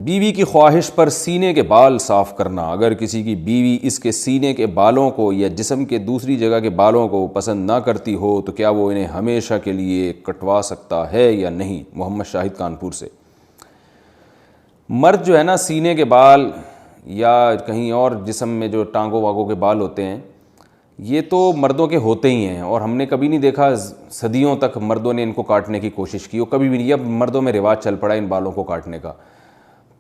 بیوی کی خواہش پر سینے کے بال صاف کرنا. اگر کسی کی بیوی اس کے سینے کے بالوں کو یا جسم کے دوسری جگہ کے بالوں کو پسند نہ کرتی ہو تو کیا وہ انہیں ہمیشہ کے لیے کٹوا سکتا ہے یا نہیں؟ محمد شاہد کانپور سے. مرد جو ہے نا، سینے کے بال یا کہیں اور جسم میں جو ٹانگوں واگوں کے بال ہوتے ہیں، یہ تو مردوں کے ہوتے ہی ہیں، اور ہم نے کبھی نہیں دیکھا صدیوں تک مردوں نے ان کو کاٹنے کی کوشش کی، اور کبھی بھی نہیں. اب مردوں میں رواج چل پڑا ان بالوں کو کاٹنے کا.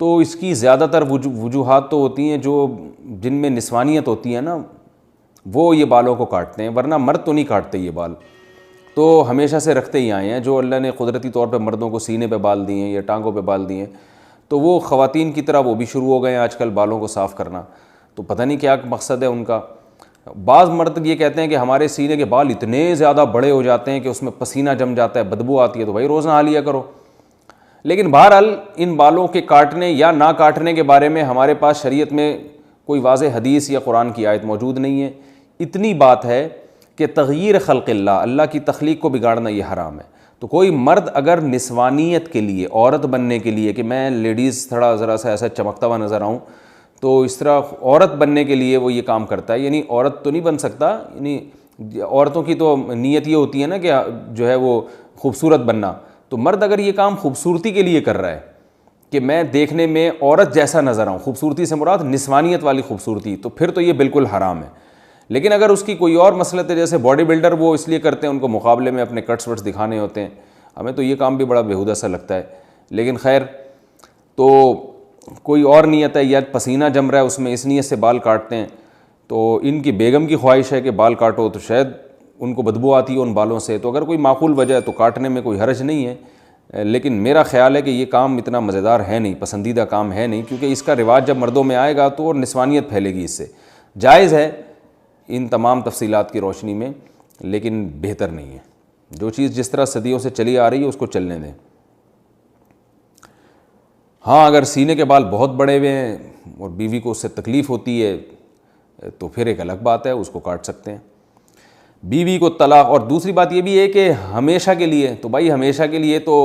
تو اس کی زیادہ تر وجوہات تو ہوتی ہیں جو جن میں نسوانیت ہوتی ہے نا، وہ یہ بالوں کو کاٹتے ہیں، ورنہ مرد تو نہیں کاٹتے یہ بال. تو ہمیشہ سے رکھتے ہی آئے ہیں. جو اللہ نے قدرتی طور پہ مردوں کو سینے پہ بال دیے ہیں یا ٹانگوں پہ بال دیے ہیں، تو وہ خواتین کی طرح وہ بھی شروع ہو گئے ہیں آج کل بالوں کو صاف کرنا. تو پتہ نہیں کیا مقصد ہے ان کا. بعض مرد یہ کہتے ہیں کہ ہمارے سینے کے بال اتنے زیادہ بڑے ہو جاتے ہیں کہ اس میں پسینہ جم جاتا ہے، بدبو آتی ہے، تو بھائی روز نہا لیا کرو. لیکن بہرحال ان بالوں کے کاٹنے یا نہ کاٹنے کے بارے میں ہمارے پاس شریعت میں کوئی واضح حدیث یا قرآن کی آیت موجود نہیں ہے. اتنی بات ہے کہ تغییر خلق اللہ، اللہ کی تخلیق کو بگاڑنا یہ حرام ہے. تو کوئی مرد اگر نسوانیت کے لیے، عورت بننے کے لیے، کہ میں لیڈیز تھوڑا ذرا سا ایسا چمکتا ہوا نظر آؤں، تو اس طرح عورت بننے کے لیے وہ یہ کام کرتا ہے. یعنی عورت تو نہیں بن سکتا، یعنی عورتوں کی تو نیت یہ ہوتی ہے نا کہ جو ہے وہ خوبصورت بننا. تو مرد اگر یہ کام خوبصورتی کے لیے کر رہا ہے کہ میں دیکھنے میں عورت جیسا نظر آؤں، خوبصورتی سے مراد نسوانیت والی خوبصورتی، تو پھر تو یہ بالکل حرام ہے. لیکن اگر اس کی کوئی اور مسلط ہے، جیسے باڈی بلڈر وہ اس لیے کرتے ہیں ان کو مقابلے میں اپنے کٹس وٹس دکھانے ہوتے ہیں، ہمیں تو یہ کام بھی بڑا بیہودہ سا لگتا ہے. لیکن خیر، تو کوئی اور نیت ہے یا پسینہ جم رہا ہے اس میں، اس نیت سے بال کاٹتے ہیں. تو ان کی بیگم کی خواہش ہے کہ بال کاٹو، تو شاید ان کو بدبو آتی ہے ان بالوں سے. تو اگر کوئی معقول وجہ ہے تو کاٹنے میں کوئی حرج نہیں ہے. لیکن میرا خیال ہے کہ یہ کام اتنا مزیدار ہے نہیں، پسندیدہ کام ہے نہیں، کیونکہ اس کا رواج جب مردوں میں آئے گا تو اور نسوانیت پھیلے گی. اس سے جائز ہے ان تمام تفصیلات کی روشنی میں، لیکن بہتر نہیں ہے. جو چیز جس طرح صدیوں سے چلی آ رہی ہے اس کو چلنے دیں. ہاں، اگر سینے کے بال بہت بڑے ہوئے ہیں اور بیوی کو اس سے تکلیف ہوتی ہے تو پھر ایک الگ بات ہے، اس کو کاٹ سکتے ہیں. بیوی کو طلاق. اور دوسری بات یہ بھی ہے کہ ہمیشہ کے لیے، تو بھائی ہمیشہ کے لیے تو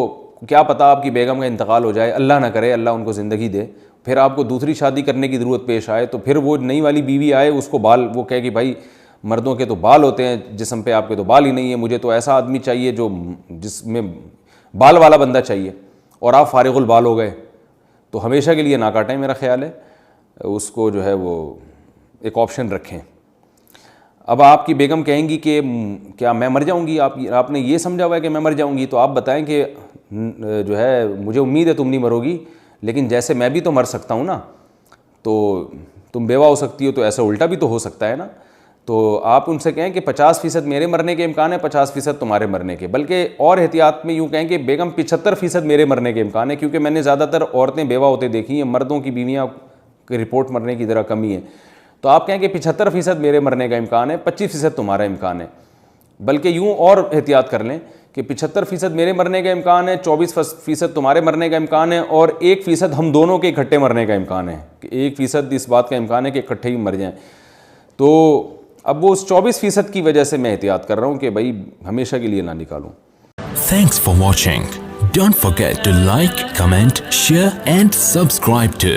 کیا پتہ آپ کی بیگم کا انتقال ہو جائے، اللہ نہ کرے، اللہ ان کو زندگی دے، پھر آپ کو دوسری شادی کرنے کی ضرورت پیش آئے، تو پھر وہ نئی والی بیوی آئے، اس کو بال، وہ کہے کہ بھائی مردوں کے تو بال ہوتے ہیں جسم پہ، آپ کے تو بال ہی نہیں ہیں، مجھے تو ایسا آدمی چاہیے جو جس میں بال والا بندہ چاہیے، اور آپ فارغ البال ہو گئے. تو ہمیشہ کے لیے نہ کاٹیں، میرا خیال ہے اس کو جو ہے وہ ایک آپشن رکھیں. اب آپ کی بیگم کہیں گی کہ کیا میں مر جاؤں گی، آپ نے یہ سمجھا ہوا ہے کہ میں مر جاؤں گی، تو آپ بتائیں کہ جو ہے مجھے امید ہے تم نہیں مرو گی، لیکن جیسے میں بھی تو مر سکتا ہوں نا، تو تم بیوہ ہو سکتی ہو، تو ایسا الٹا بھی تو ہو سکتا ہے نا. تو آپ ان سے کہیں کہ 50% میرے مرنے کے امکان ہے، 50% تمہارے مرنے کے. بلکہ اور احتیاط میں یوں کہیں کہ بیگم 75% میرے مرنے کے امکان ہے، کیونکہ میں نے زیادہ تر عورتیں بیوہ ہوتے دیکھی ہیں، مردوں کی بیویاں کی رپورٹ مرنے کی ذرا کمی ہے. تو آپ کہیں کہ 75% میرے مرنے کا امکان ہے، 25% تمہارا امکان ہے. بلکہ یوں اور احتیاط کر لیں کہ 75% میرے مرنے کا امکان ہے، 24% تمہارے مرنے کا امکان ہے، اور 1% ہم دونوں کے اکٹھے مرنے کا امکان ہے، کہ 1% اس بات کا امکان ہے کہ اکٹھے ہی مر جائیں. تو اب وہ اس 24% کی وجہ سے میں احتیاط کر رہا ہوں کہ بھائی ہمیشہ کے لیے نہ نکالوں. Thanks for watching. Don't forget to like, comment, share and subscribe to